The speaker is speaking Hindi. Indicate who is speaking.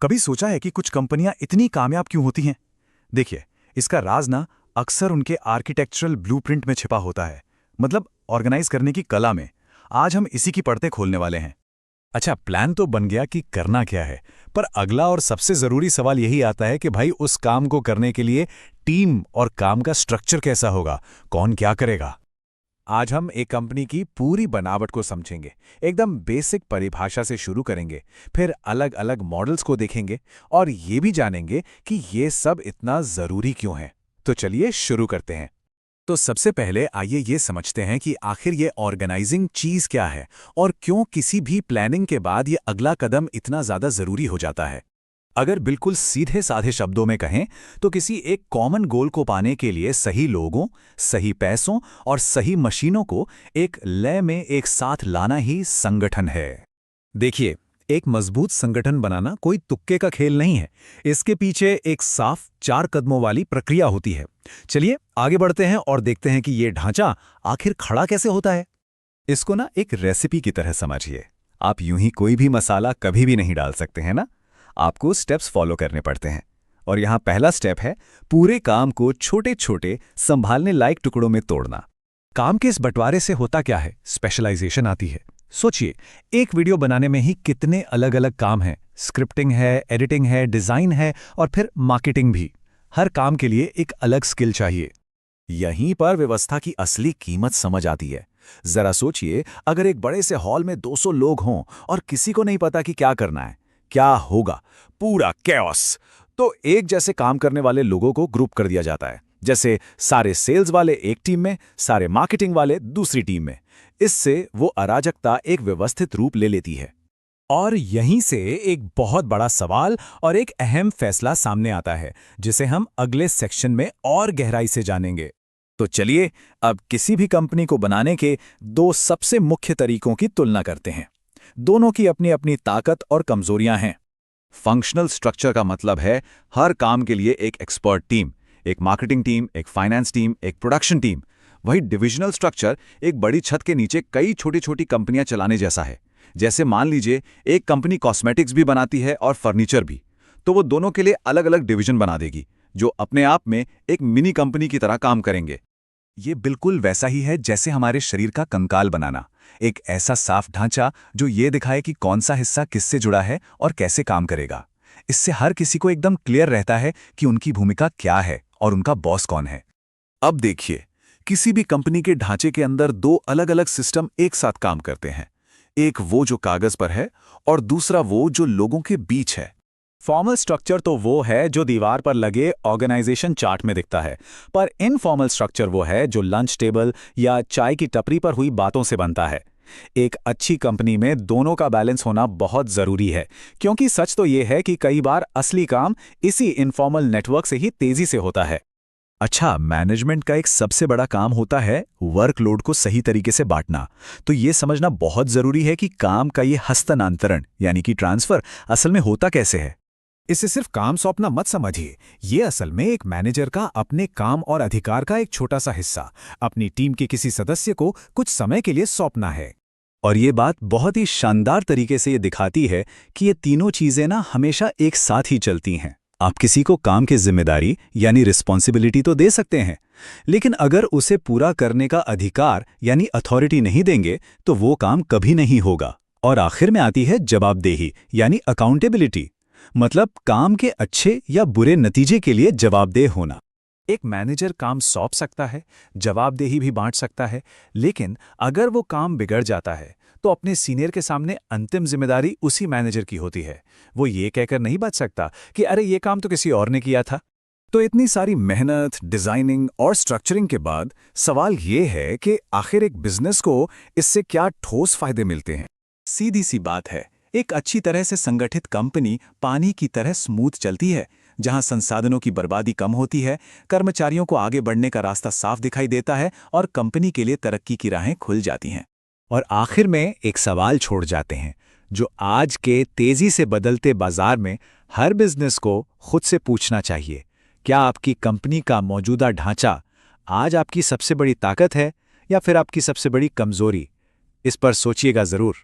Speaker 1: कभी सोचा है कि कुछ कंपनियां इतनी कामयाब क्यों होती हैं? देखिए, इसका राज ना अक्सर उनके आर्किटेक्चरल ब्लूप्रिंट में छिपा होता है, मतलब ऑर्गेनाइज करने की कला में। आज हम इसी की परतें खोलने वाले हैं।
Speaker 2: अच्छा, प्लान तो बन गया कि करना क्या है, पर अगला और सबसे जरूरी सवाल यही आता है कि भाई उस काम को करने के लिए टीम और काम का स्ट्रक्चर कैसा होगा, कौन क्या करेगा। आज हम एक कंपनी की पूरी बनावट को समझेंगे, एकदम बेसिक परिभाषा से शुरू करेंगे, फिर अलग अलग मॉडल्स को देखेंगे और ये भी जानेंगे कि ये सब इतना जरूरी क्यों है। तो चलिए शुरू करते हैं। तो सबसे पहले आइए ये समझते हैं कि आखिर ये ऑर्गेनाइजिंग चीज क्या है और क्यों किसी भी प्लानिंग के बाद ये अगला कदम इतना ज्यादा जरूरी हो जाता है। अगर बिल्कुल सीधे साधे शब्दों में कहें तो किसी एक कॉमन गोल को पाने के लिए सही लोगों, सही पैसों और सही मशीनों को एक लय में एक साथ लाना ही संगठन है। देखिए, एक मजबूत संगठन बनाना कोई तुक्के का खेल नहीं है। इसके पीछे एक साफ 4 कदमों वाली प्रक्रिया होती है। चलिए आगे बढ़ते हैं और देखते हैं कि ये ढांचा आखिर खड़ा कैसे होता है। इसको ना एक रेसिपी की तरह समझिए। आप यूं ही कोई भी मसाला कभी भी नहीं डाल सकते हैं ना, आपको स्टेप्स फॉलो करने पड़ते हैं। और यहाँ पहला स्टेप है पूरे काम को छोटे छोटे संभालने लायक टुकड़ों में तोड़ना। काम के इस बंटवारे से होता क्या है, स्पेशलाइजेशन आती है। सोचिए, एक वीडियो बनाने में ही कितने अलग अलग काम हैं। स्क्रिप्टिंग है, एडिटिंग है, डिजाइन है और फिर मार्केटिंग भी। हर काम के लिए एक अलग स्किल चाहिए। यहीं पर व्यवस्था की असली कीमत समझ आती है। जरा सोचिए, अगर एक बड़े से हॉल में 200 लोग हों और किसी को नहीं पता कि क्या करना है, क्या होगा? पूरा कैओस। तो एक जैसे काम करने वाले लोगों को ग्रुप कर दिया जाता है, जैसे सारे सेल्स वाले एक टीम में, सारे मार्केटिंग वाले दूसरी टीम में। इससे वो अराजकता एक व्यवस्थित रूप ले लेती है। और यहीं से एक बहुत बड़ा सवाल और एक अहम फैसला सामने आता है, जिसे हम अगले सेक्शन में और गहराई से जानेंगे। तो चलिए अब किसी भी कंपनी को बनाने के 2 सबसे मुख्य तरीकों की तुलना करते हैं। दोनों की अपनी अपनी ताकत और कमजोरियां हैं। फंक्शनल स्ट्रक्चर का मतलब है हर काम के लिए एक एक्सपर्ट टीम, एक मार्केटिंग टीम, एक फाइनेंस टीम, एक प्रोडक्शन टीम। वही डिविजनल स्ट्रक्चर एक बड़ी छत के नीचे कई छोटी छोटी कंपनियां चलाने जैसा है। जैसे मान लीजिए एक कंपनी कॉस्मेटिक्स भी बनाती है और फर्नीचर भी, तो वो दोनों के लिए अलग अलग डिवीजन बना देगी, जो अपने आप में एक मिनी कंपनी की तरह काम करेंगे। ये बिल्कुल वैसा ही है जैसे हमारे शरीर का कंकाल बनाना, एक ऐसा साफ ढांचा जो ये दिखाए कि कौन सा हिस्सा किससे जुड़ा है और कैसे काम करेगा। इससे हर किसी को एकदम क्लियर रहता है कि उनकी भूमिका क्या है और उनका बॉस कौन है। अब देखिए, किसी भी कंपनी के ढांचे के अंदर 2 अलग अलग सिस्टम एक साथ काम करते हैं। एक वो जो कागज पर है और दूसरा वो जो लोगों के बीच है। फॉर्मल स्ट्रक्चर तो वो है जो दीवार पर लगे ऑर्गेनाइजेशन चार्ट में दिखता है, पर इनफॉर्मल स्ट्रक्चर वो है जो लंच टेबल या चाय की टपरी पर हुई बातों से बनता है। एक अच्छी कंपनी में दोनों का बैलेंस होना बहुत जरूरी है, क्योंकि सच तो ये है कि कई बार असली काम इसी इनफॉर्मल नेटवर्क से ही तेजी से होता है। अच्छा, मैनेजमेंट का एक सबसे बड़ा काम होता है वर्कलोड को सही तरीके से बांटना। तो ये समझना बहुत जरूरी है कि काम का ये हस्तांतरण यानी कि ट्रांसफर असल में होता कैसे है। इसे सिर्फ काम सौंपना मत समझिए, ये असल में एक मैनेजर का अपने काम और अधिकार का एक छोटा सा हिस्सा अपनी टीम के किसी सदस्य को कुछ समय के लिए सौंपना है। और ये बात बहुत ही शानदार तरीके से ये दिखाती है कि ये तीनों चीजें ना हमेशा एक साथ ही चलती हैं। आप किसी को काम की जिम्मेदारी यानी रिस्पॉन्सिबिलिटी तो दे सकते हैं, लेकिन अगर उसे पूरा करने का अधिकार यानी अथॉरिटी नहीं देंगे तो वो काम कभी नहीं होगा। और आखिर में आती है जवाबदेही यानी अकाउंटेबिलिटी, मतलब काम के अच्छे या बुरे नतीजे के लिए जवाबदेह होना। एक मैनेजर काम सौंप सकता है, जवाबदेही भी बांट सकता है, लेकिन अगर वो काम बिगड़ जाता है तो अपने सीनियर के सामने अंतिम जिम्मेदारी उसी मैनेजर की होती है। वो ये कहकर नहीं बच सकता कि अरे ये काम तो किसी और ने किया था। तो इतनी सारी मेहनत, डिजाइनिंग और स्ट्रक्चरिंग के बाद सवाल ये है कि आखिर एक बिजनेस को इससे क्या ठोस फायदे मिलते हैं। सीधी सी बात है, एक अच्छी तरह से संगठित कंपनी पानी की तरह स्मूथ चलती है, जहां संसाधनों की बर्बादी कम होती है, कर्मचारियों को आगे बढ़ने का रास्ता साफ दिखाई देता है और कंपनी के लिए तरक्की की राहें खुल जाती हैं। और आखिर में एक सवाल छोड़ जाते हैं, जो आज के तेजी से बदलते बाजार में हर बिजनेस को खुद से पूछना चाहिए। क्या आपकी कंपनी का मौजूदा ढांचा आज आपकी सबसे बड़ी ताकत है या फिर आपकी सबसे बड़ी कमजोरी? इस पर सोचिएगा जरूर।